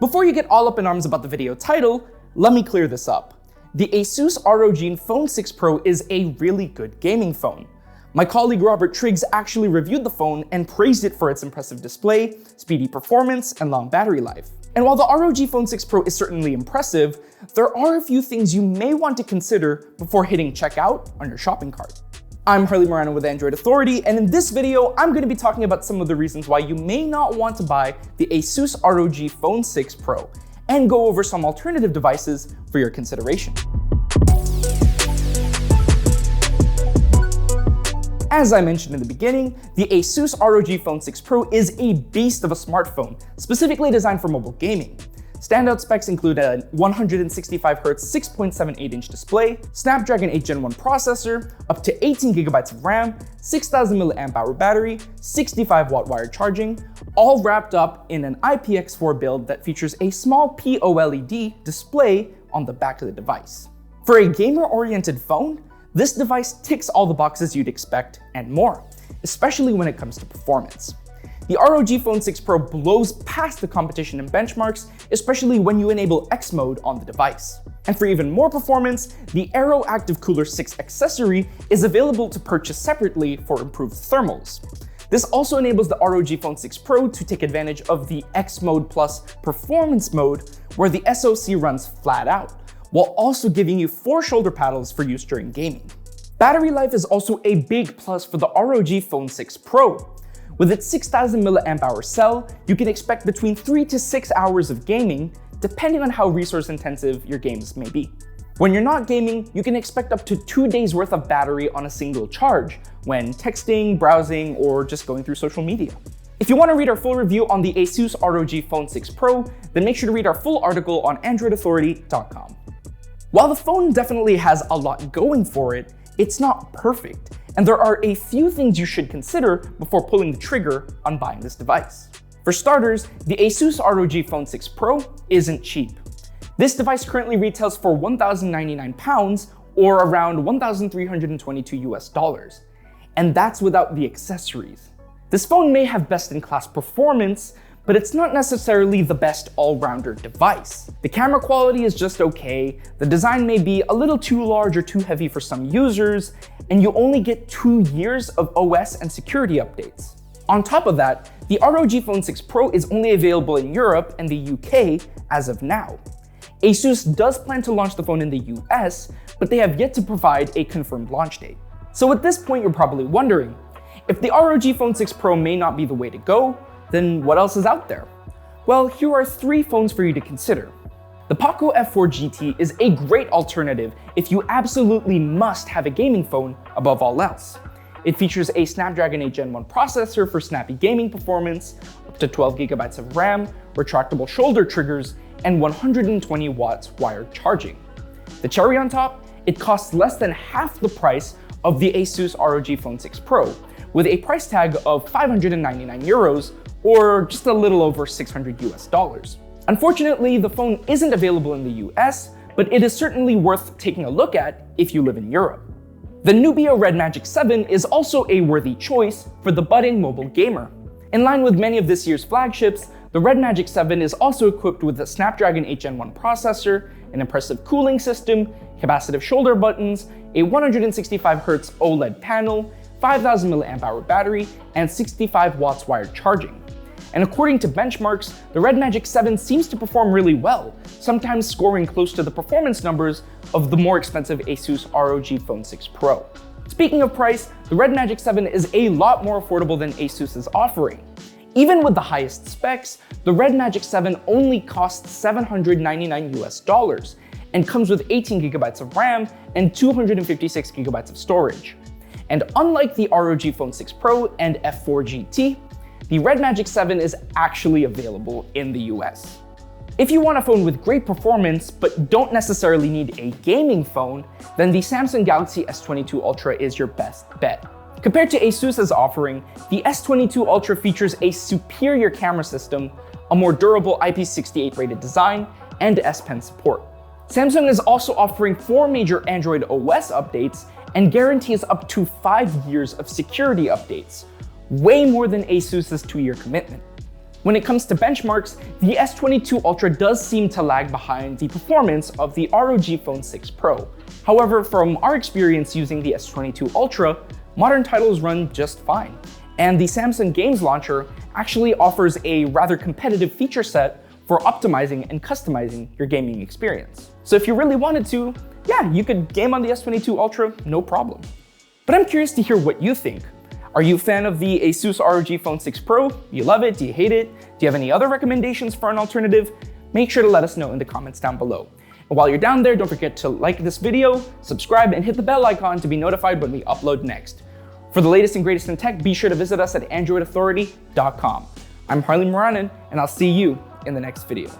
Before you get all up in arms about the video title, let me clear this up. The Asus ROG Phone 6 Pro is a really good gaming phone. My colleague Robert Triggs actually reviewed the phone and praised it for its impressive display, speedy performance, and long battery life. And while the ROG Phone 6 Pro is certainly impressive, there are a few things you may want to consider before hitting checkout on your shopping cart. I'm Harley Morano with Android Authority, and in this video, I'm going to be talking about some of the reasons why you may not want to buy the Asus ROG Phone 6 Pro, and go over some alternative devices for your consideration. As I mentioned in the beginning, the Asus ROG Phone 6 Pro is a beast of a smartphone, specifically designed for mobile gaming. Standout specs include a 165Hz 6.78-inch display, Snapdragon 8 Gen 1 processor, up to 18GB of RAM, 6000 mAh battery, 65W wired charging, all wrapped up in an IPX4 build that features a small POLED display on the back of the device. For a gamer-oriented phone, this device ticks all the boxes you'd expect and more, especially when it comes to performance. The ROG Phone 6 Pro blows past the competition and benchmarks, especially when you enable X mode on the device. And for even more performance, the Aero Active Cooler 6 accessory is available to purchase separately for improved thermals. This also enables the ROG Phone 6 Pro to take advantage of the X Mode Plus performance mode, where the SoC runs flat out, while also giving you 4 shoulder paddles for use during gaming. Battery life is also a big plus for the ROG Phone 6 Pro. With its 6000 mAh cell, you can expect between 3 to 6 hours of gaming, depending on how resource intensive your games may be. When you're not gaming, you can expect up to 2 days worth of battery on a single charge when texting, browsing, or just going through social media. If you want to read our full review on the Asus ROG Phone 6 Pro, then make sure to read our full article on AndroidAuthority.com. While the phone definitely has a lot going for it, it's not perfect, and there are a few things you should consider before pulling the trigger on buying this device. For starters, the Asus ROG Phone 6 Pro isn't cheap. This device currently retails for £1,099 or around $1,322 US, and that's without the accessories. This phone may have best-in-class performance, but it's not necessarily the best all-rounder device. The camera quality is just okay, the design may be a little too large or too heavy for some users, and you only get 2 years of OS and security updates. On top of that, the ROG Phone 6 Pro is only available in Europe and the UK as of now. Asus does plan to launch the phone in the US, but they have yet to provide a confirmed launch date. So at this point, you're probably wondering, if the ROG Phone 6 Pro may not be the way to go, then what else is out there? Well, here are 3 phones for you to consider. The Poco F4 GT is a great alternative if you absolutely must have a gaming phone above all else. It features a Snapdragon 8 Gen 1 processor for snappy gaming performance, up to 12GB of RAM, retractable shoulder triggers, and 120 watts wired charging. The cherry on top, it costs less than half the price of the Asus ROG Phone 6 Pro, with a price tag of 599 euros, or just a little over $600 US. Unfortunately, the phone isn't available in the US, but it is certainly worth taking a look at if you live in Europe. The Nubia Red Magic 7 is also a worthy choice for the budding mobile gamer. In line with many of this year's flagships, the Red Magic 7 is also equipped with a Snapdragon 8 Gen 1 processor, an impressive cooling system, capacitive shoulder buttons, a 165Hz OLED panel, 5000 mAh battery, and 65 watts wired charging. And according to benchmarks, the Red Magic 7 seems to perform really well, sometimes scoring close to the performance numbers of the more expensive Asus ROG Phone 6 Pro. Speaking of price, the Red Magic 7 is a lot more affordable than Asus is offering. Even with the highest specs, the Red Magic 7 only costs $799 US and comes with 18GB of RAM and 256GB of storage. And unlike the ROG Phone 6 Pro and F4 GT, the Red Magic 7 is actually available in the US. If you want a phone with great performance but don't necessarily need a gaming phone, then the Samsung Galaxy S22 Ultra is your best bet. Compared to Asus's offering, the S22 Ultra features a superior camera system, a more durable IP68 rated design, and S Pen support. Samsung is also offering 4 major Android OS updates and guarantees up to 5 years of security updates, way more than Asus's 2-year commitment. When it comes to benchmarks, the S22 Ultra does seem to lag behind the performance of the ROG Phone 6 Pro. However, from our experience using the S22 Ultra, modern titles run just fine. And the Samsung Games Launcher actually offers a rather competitive feature set for optimizing and customizing your gaming experience. So if you really wanted to, yeah, you could game on the S22 Ultra, no problem. But I'm curious to hear what you think. Are you a fan of the Asus ROG Phone 6 Pro? Do you love it? Do you hate it? Do you have any other recommendations for an alternative? Make sure to let us know in the comments down below. And while you're down there, don't forget to like this video, subscribe, and hit the bell icon to be notified when we upload next. For the latest and greatest in tech, be sure to visit us at androidauthority.com. I'm Harley Moranin, and I'll see you in the next video.